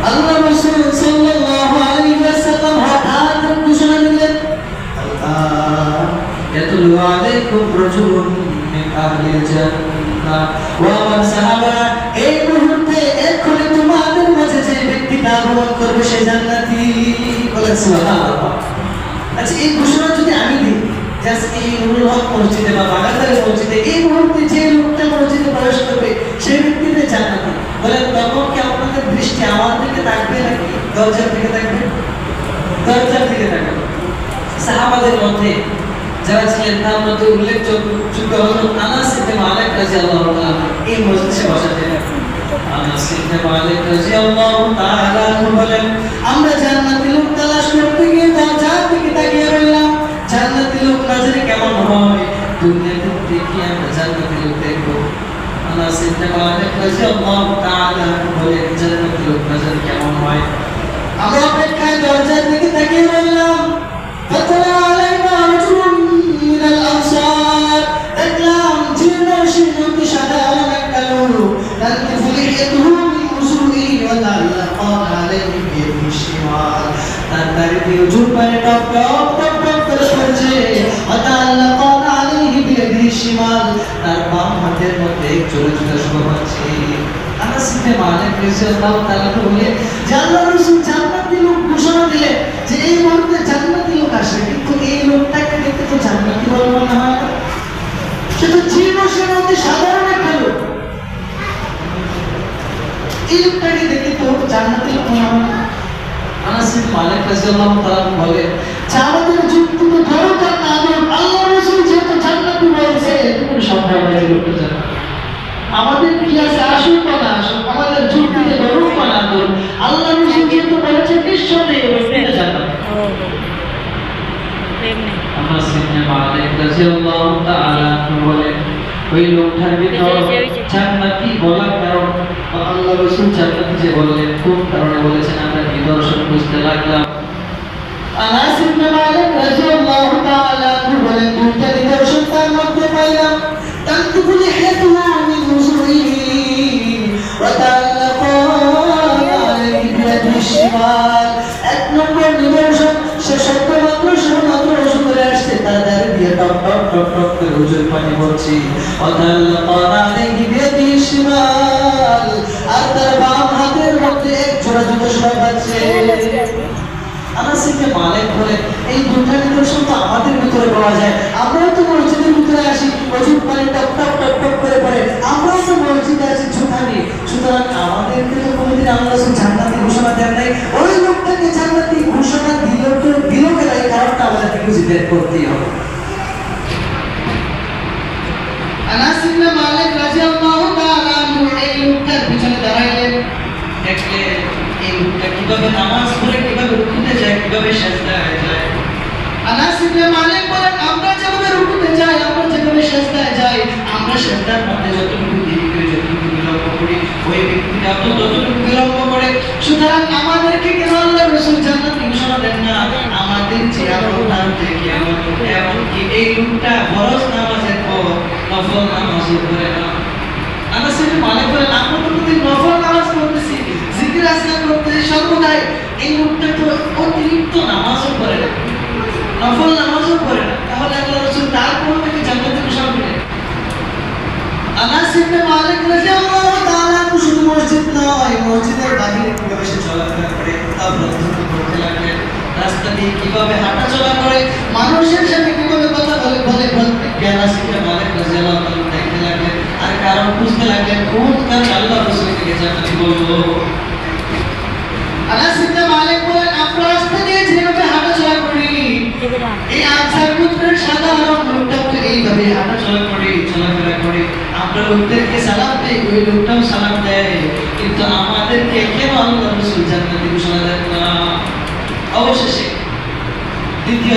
আল্লাহ রাসূল সাল্লাল্লাহু আলাইহি ওয়াসাল্লাম হঠাৎ ঘোষণা দিলেন, আল্লাহ ইয়াতুলু আলাইকুম রাজুলুন মিন আহলিল জান্নাহ। ওয়া আমার সাহাবারা, এই মুহূর্তে এক্ষুনি তোমাদের মাঝে যে ব্যক্তিটা আগমন করবে সে জান্নাতি। বলেন সুবহানাল্লাহ। আচ্ছা, এই ঘোষণা যদি আমি দিই যে আজকে এই নুরুল হক মসজিদে বা বাগানবাড়ি মসজিদে এই মুহূর্তে যে লোকটা মসজিদে প্রবেশ করবে সেই ব্যক্তিতে জান্নাতি, বলেন তখন কি আপনাদের দৃষ্টি আমার দিকে থাকবে নাকি দরজার দিকে থাকবে? দরজার দিকে থাকবে। সাহাবাদের মধ্যে যারা ছিলেন তার মধ্যে উল্লেখযোগ্য হলেন আনাস ইবনে মালিক রাদিয়াল্লাহু তাআলা। এই মজলিসে বসাতেন আনাস ইবনে মালিক রাদিয়াল্লাহু তাআলা বলেন, আমরা জান্নাতি লোক তালাশ করতে গিয়ে দরজার দিকে তাকিয়ে রইলাম। জান্নাতি লোক নজরে কেমন হয় দুনিয়াতে দেখি আমরা জান্নাতি লোক দেখব। আনাস ইবনে মালিক রাদিয়াল্লাহু তাআলা বলেন, জান্নাতি লোক নজরে কেমন হয়? আমরা অপেক্ষায় দরজার দিকে তাকিয়ে রইলাম। ফাতালা আলাইনা রাজুলুন মিনাল আনসার, দেখলাম জীর্ণ শীর্ণ সাধারণ একটা লোক, তাকে ফুলিয়াতুহু মিন উসুলিহি ওয়া তাআল্লাকা আলাইহি বিয়াদিহি শিমাল, তার দাড়ি দিয়ে উজুর পানি টপ টপ টপ টপ করে পড়ছে। ওয়া তাআল্লাকা আলাইহি বিয়াদিহি শিমাল, তার বাম হাতের মধ্যে জোরে জোরে শোভাচ্ছে। আনাস ইবনে মালিক রাদিয়াল্লাহু তাআলা বলে, যে আল্লাহর রাসূল জান্নাতি লোক ঘোষণা দিলেন যে এই মুহূর্তে জান্নাতি লোক আসে, কিন্তু এই লোকটাকে দেখতে তো জান্নাতি বলে মনে হয় না, সে তো জীর্ণ শীর্ণ সাধারণ একটা লোক। এই লোকটাকে দেখে তো জান্নাতি লোক মনে হয় না। আনাস ইবনে মালিক রাদিয়াল্লাহু তাআলা বলে, যে আমাদের যুক্তি তো দরকার না, আল্লাহর রাসূল যেহেতু জান্নাতি বলেছে তুমি সন্দেহ নেই লোকটা জান্নাতি। আমাদের কি আছে আসুক বা না আসুক, আমাদের যুক্তিতে ধরুক বা না ধরুক, আল্লাহ রাসূল যেহেতু বলেছে নিঃসন্দেহে ব্যক্তিটা জান্নাতি। আনাস ইবনে মালিক রাদিয়াল্লাহু তাআলা বলে, ওই লোকটার ভিতর জান্নাতি বলার কারণ আল্লাহ রাসূল জান্নাতি যে বললেন কোন কারণে বলেছেন আমরা নিদর্শন বুঝতে লাগলাম। আনাস ইবনে মালিক রাদিয়াল্লাহু তাআলা বলেন, দুইটা নিদর্শন তার মধ্যে পাইলাম। তানতুবু লিহিয়াতুহু মিন উসুলিহি ওয়া তাআল্লাকা আলাইহি বিয়াদিহি শিমাল। এক নম্বর নিদর্শন, সে শুধুমাত্র ওযু করে আসছে, তার দাড়ি দিয়ে টপ টপ টপ টপ করে ওযুর পানি পড়ছে। ওয়া তাআল্লাকা আলাইহি বিয়াদিহি শিমাল, আর তার বাম হাতের মধ্যে এক জোড়া জুতো শোভা পাচ্ছে। আনাস ইবনে মালিক বলেন, এই দুটো নিদর্শন তো আমাদের ভিতরে পাওয়া যায়। আমরাও তো মসজিদের ভিতরে আসি, ওযুর পানি টপ টপ টপ টপ করে পড়ে, আমরাও তো মসজিদে আসি জুতা নিয়ে। সুতরাং আমাদেরকে তো কোনোদিন আল্লাহ রাসূল জান্নাতি ঘোষণা দেন নাই। ওই লোকটাকে জান্নাতি ঘোষণা দিল কেন, এই কারণটা আমাদেরকে খুঁজে বের করতেই হবে। আনাস ইবনে মালিক রাদিয়াল্লাহু তাআলা এই লোকটার পিছনে দাঁড়াইলেন, দেখলেন এই লোকটা কিভাবে নামাজ পড়ে, কিভাবে রুকুতে যায়, কিভাবে সিজদায় যায়। আনাস ইবনে মালিক বলেন, আমরা যেভাবে রুকুতে যাই, আমরা যেভাবে সিজদায় যাই, আমরা সিজদার মধ্যে যতটুকু দেরি করি, যতটুকু বিলম্ব করি, ওই ব্যক্তিটা তো ততটুকু বিলম্ব করে। সুতরাং আমাদেরকে কেন আল্লাহ রাসূল জান্নাতি ঘোষণা দেন না? আমাদের যে আবদার থেকে এমনকি এই লোকটা ফরজ নামাজের পর নফল নামাজও করে না। আনাস ইবনে মালিক বলেন, আমরা তো প্রতিদিন নফল নামাজ পড়তেছি, জিকির আজকার করতেছি সর্বদাই, এই লোকটা তো অতিরিক্ত নামাজও করে না, নফল নামাজও করে না, তাহলে আল্লাহ রাসূল তারপর থেকে জান্নাতি ঘোষণা দিলেন। আনাস ইবনে মালিক রাদিয়াল্লাহু তাআলা শুধু মসজিদ নয়, মসজিদের বাইরে কিভাবে সে চলাফেরা করে তা বর্ণনা করতে লাগলেন। রাস্তা দিয়ে কিভাবে হাঁটা চলা করে, মানুষের সাথে কিভাবে কথা বলে, আনাস ইবনে মালিক রাদিয়াল্লাহু তাআলা দেখতে লাগলেন, আর কারণ বুঝতে লাগলেন কোন কারণে আল্লাহ রাসূল থেকে জান্নাতি বলল। আনাস ইবনে মালিক বলেন, আমরা রাস্তা দিয়ে যেভাবে হাঁটা চলা করি, এই আনসার গোত্রের সাধারণ লোকটা তো এইভাবে হাঁটা চলা করে, চলাফেরা করে, আমরা লোকদেরকে সালাম দেই, ওই লোকটাও সালাম দেয়, কিন্তু আমাদেরকে কেন আল্লাহ রাসূল জান্নাতি ঘোষণা দেন না? অবশেষে দ্বিতীয়